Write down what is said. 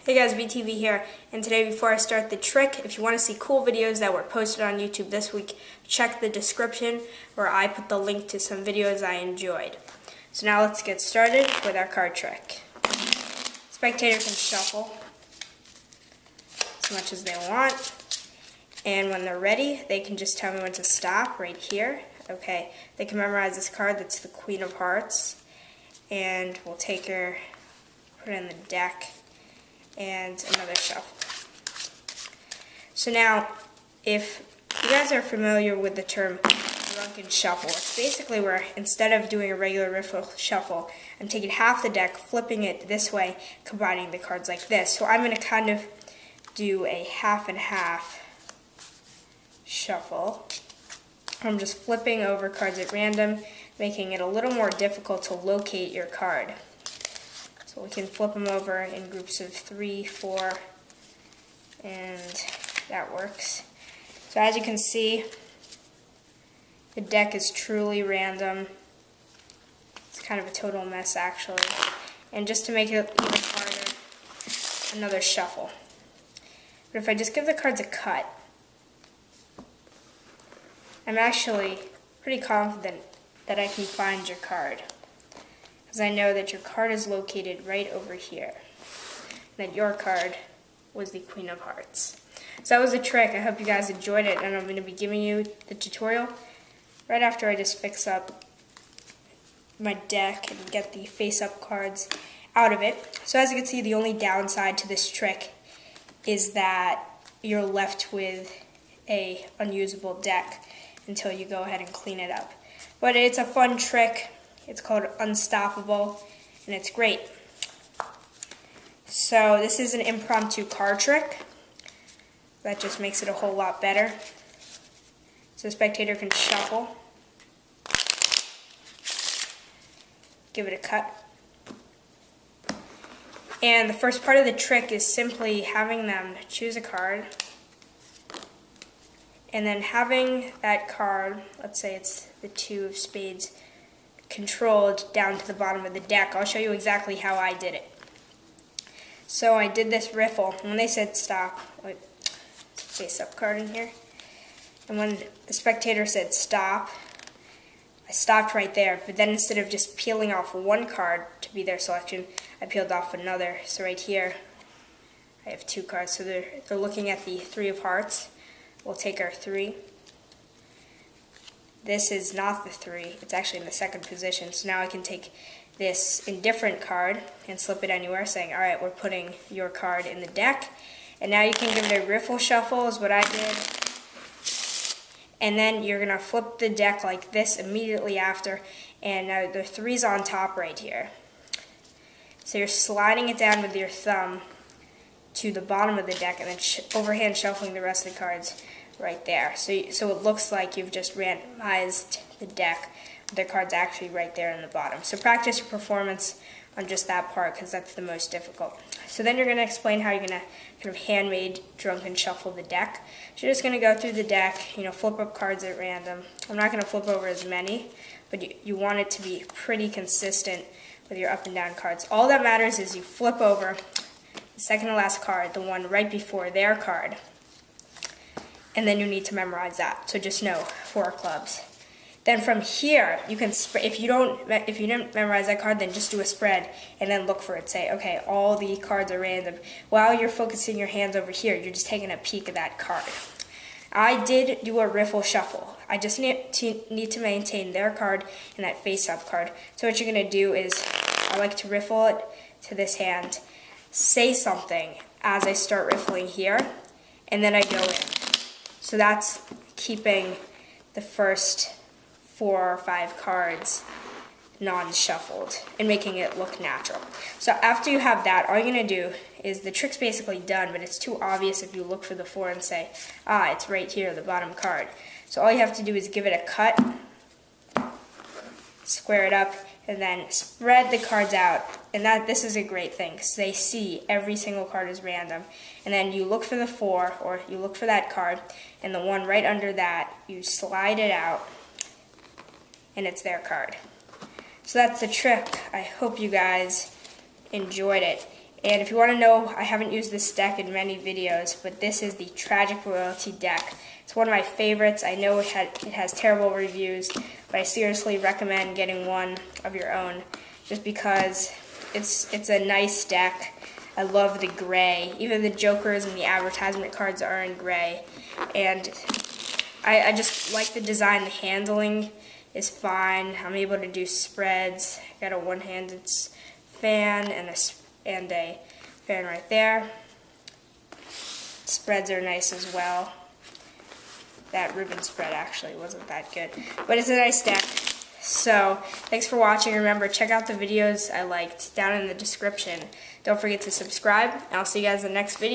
Hey guys, VTV here, and today before I start the trick, if you want to see cool videos that were posted on YouTube this week, check the description where I put the link to some videos I enjoyed. So now let's get started with our card trick. Spectator can shuffle as much as they want, and when they're ready, they can just tell me when to stop right here. Okay, they can memorize this card, that's the Queen of Hearts, and we'll take her, put it in the deck, and another shuffle. So now, if you guys are familiar with the term drunken shuffle, it's basically where instead of doing a regular riffle shuffle, I'm taking half the deck, flipping it this way, combining the cards like this. So I'm going to kind of do a half and half shuffle. I'm just flipping over cards at random, making it a little more difficult to locate your card. So we can flip them over in groups of 3, 4, and that works. So as you can see, the deck is truly random. It's kind of a total mess actually. And just to make it even harder, another shuffle. But if I just give the cards a cut, I'm actually pretty confident that I can find your card, because I know that your card is located right over here, and that your card was the Queen of Hearts. So that was the trick. I hope you guys enjoyed it, and I'm going to be giving you the tutorial right after I just fix up my deck and get the face-up cards out of it. So as you can see, the only downside to this trick is that you're left with a unusable deck until you go ahead and clean it up. But it's a fun trick. It's called Unstoppable, and it's great. So this is an impromptu card trick. That just makes it a whole lot better. So the spectator can shuffle, give it a cut. And the first part of the trick is simply having them choose a card, and then having that card, let's say it's the 2 of spades, controlled down to the bottom of the deck. I'll show you exactly how I did it. So I did this riffle, and when they said stop, wait, face-up card in here, and when the spectator said stop, I stopped right there, but then instead of just peeling off one card to be their selection, I peeled off another. So right here, I have 2 cards, so they're looking at the 3 of Hearts. We'll take our 3. This is not the 3, it's actually in the second position, so now I can take this indifferent card and slip it anywhere, saying, alright, we're putting your card in the deck. And now you can give it a riffle shuffle, is what I did. And then you're going to flip the deck like this immediately after, and now the 3's on top right here. So you're sliding it down with your thumb to the bottom of the deck, and then overhand shuffling the rest of the cards right there. So it looks like you've just randomized the deck, with the cards actually right there in the bottom. So practice your performance on just that part, because that's the most difficult. So then you're going to explain how you're going to kind of handmade drunken shuffle the deck. So you're just going to go through the deck, flip up cards at random. I'm not going to flip over as many, but you want it to be pretty consistent with your up and down cards. All that matters is you flip over the second to last card, the one right before their card, and then you need to memorize that. So just know 4 clubs. Then from here, you can if you didn't memorize that card, then just do a spread and then look for it. Say, okay, all the cards are random. While you're focusing your hands over here, you're just taking a peek at that card. I did do a riffle shuffle. I just need to maintain their card and that face-up card. So what you're going to do is, I like to riffle it to this hand, say something as I start riffling here, and then I go in. So that's keeping the first 4 or 5 cards non-shuffled and making it look natural. So after you have that, all you're going to do is, the trick's basically done, but it's too obvious if you look for the 4 and say, it's right here, the bottom card. So all you have to do is give it a cut, square it up, and then spread the cards out. And this is a great thing, because they see every single card is random. And then you look for the 4, or you look for that card, and the one right under that, you slide it out, and it's their card. So that's the trick. I hope you guys enjoyed it. And if you want to know, I haven't used this deck in many videos, but this is the Tragic Royalty deck. It's one of my favorites. I know it has terrible reviews, but I seriously recommend getting one of your own just because it's a nice deck. I love the gray. Even the jokers and the advertisement cards are in gray. And I just like the design. The handling is fine. I'm able to do spreads. I got a one-handed fan and a fan right there. Spreads are nice as well. That ribbon spread actually wasn't that good, but it's a nice deck. So thanks for watching. Remember, check out the videos I liked down in the description. Don't forget to subscribe, and I'll see you guys in the next video.